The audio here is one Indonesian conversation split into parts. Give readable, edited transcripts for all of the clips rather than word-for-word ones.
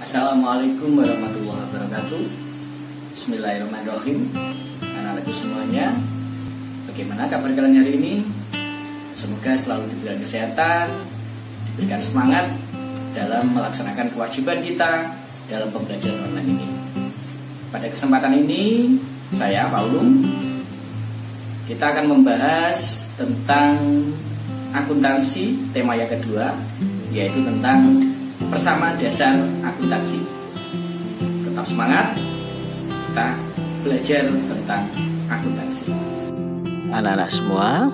Assalamualaikum warahmatullahi wabarakatuh. Bismillahirrahmanirrahim. Anak-anakku semuanya, bagaimana kabar kalian hari ini? Semoga selalu diberikan kesehatan, diberikan semangat dalam melaksanakan kewajiban kita dalam pembelajaran online ini. Pada kesempatan ini, saya Paulung, kita akan membahas tentang akuntansi, tema yang kedua, yaitu tentang persamaan dasar akuntansi. Tetap semangat, kita belajar tentang akuntansi. Anak-anak semua,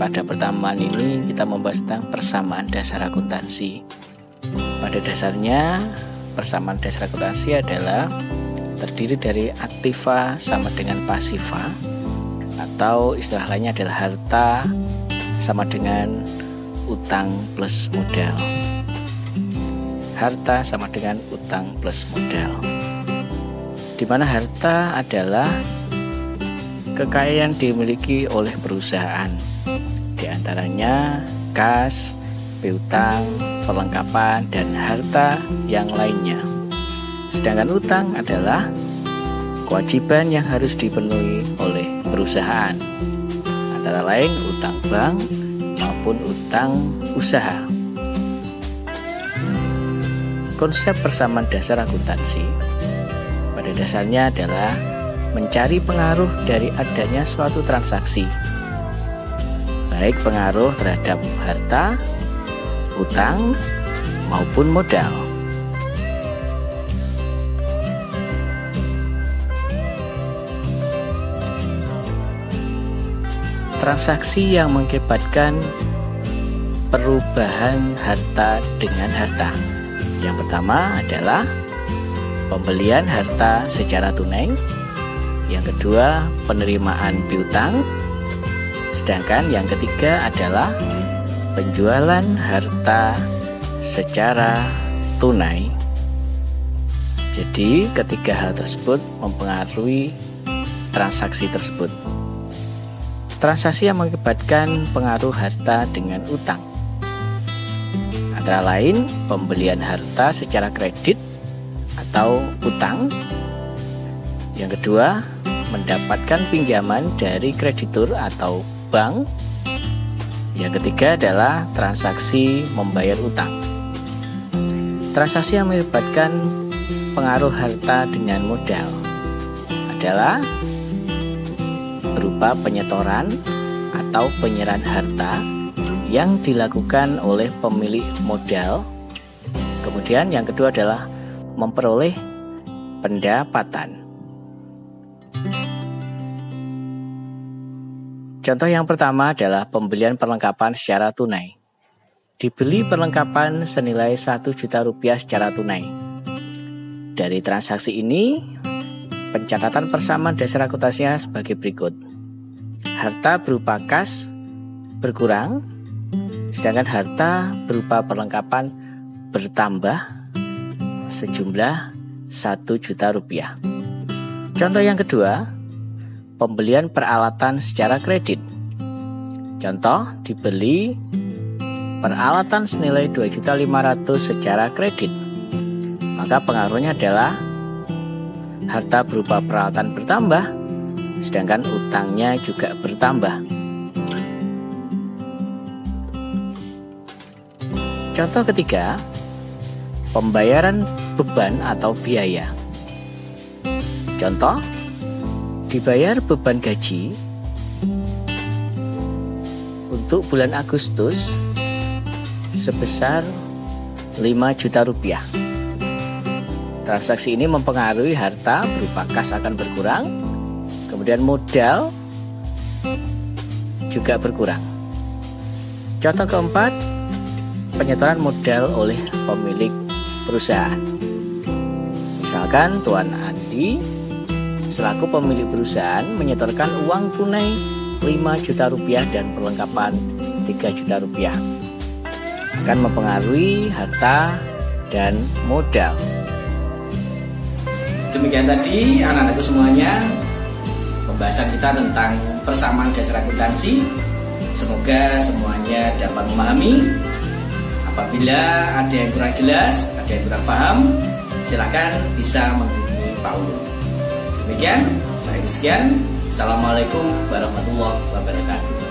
pada pertemuan ini kita membahas tentang persamaan dasar akuntansi. Pada dasarnya, persamaan dasar akuntansi adalah terdiri dari aktiva sama dengan pasiva, atau istilah lainnya adalah harta sama dengan utang plus modal. Harta sama dengan utang plus modal, di mana harta adalah kekayaan dimiliki oleh perusahaan, di antaranya kas, piutang, perlengkapan, dan harta yang lainnya. Sedangkan utang adalah kewajiban yang harus dipenuhi oleh perusahaan, antara lain utang bank maupun utang usaha. Konsep persamaan dasar akuntansi pada dasarnya adalah mencari pengaruh dari adanya suatu transaksi, baik pengaruh terhadap harta, utang, maupun modal. Transaksi yang mengakibatkan perubahan harta dengan harta. Yang pertama adalah pembelian harta secara tunai. Yang kedua, penerimaan piutang. Sedangkan yang ketiga adalah penjualan harta secara tunai. Jadi, ketiga hal tersebut mempengaruhi transaksi tersebut. Transaksi yang mengakibatkan pengaruh harta dengan utang antara lain pembelian harta secara kredit atau utang. Yang kedua, mendapatkan pinjaman dari kreditur atau bank. Yang ketiga adalah transaksi membayar utang. Transaksi yang mengakibatkan pengaruh harta dengan modal adalah berupa penyetoran atau penyerahan harta yang dilakukan oleh pemilik modal. Kemudian yang kedua adalah memperoleh pendapatan. Contoh yang pertama adalah pembelian perlengkapan secara tunai. Dibeli perlengkapan senilai Rp1.000.000 secara tunai. Dari transaksi ini, pencatatan persamaan dasar akuntansinya sebagai berikut. Harta berupa kas berkurang, sedangkan harta berupa perlengkapan bertambah sejumlah Rp1.000.000. Contoh yang kedua, pembelian peralatan secara kredit. Contoh, dibeli peralatan senilai Rp2.500.000 secara kredit. Maka pengaruhnya adalah harta berupa peralatan bertambah, sedangkan utangnya juga bertambah. Contoh ketiga, pembayaran beban atau biaya. Contoh, dibayar beban gaji untuk bulan Agustus sebesar Rp5.000.000. Transaksi ini mempengaruhi harta berupa kas akan berkurang, kemudian modal juga berkurang. Contoh keempat, penyetoran modal oleh pemilik perusahaan. Misalkan Tuan Andi selaku pemilik perusahaan menyetorkan uang tunai Rp5.000.000 dan perlengkapan Rp3.000.000. Akan mempengaruhi harta dan modal. Demikian tadi anak-anakku semuanya, pembahasan kita tentang persamaan dasar akuntansi. Semoga semuanya dapat memahami. Apabila Apabila ada yang kurang jelas, ada yang kurang paham, silakan bisa menghubungi Pak Ulum. Demikian, saya sekian. Assalamualaikum warahmatullahi wabarakatuh.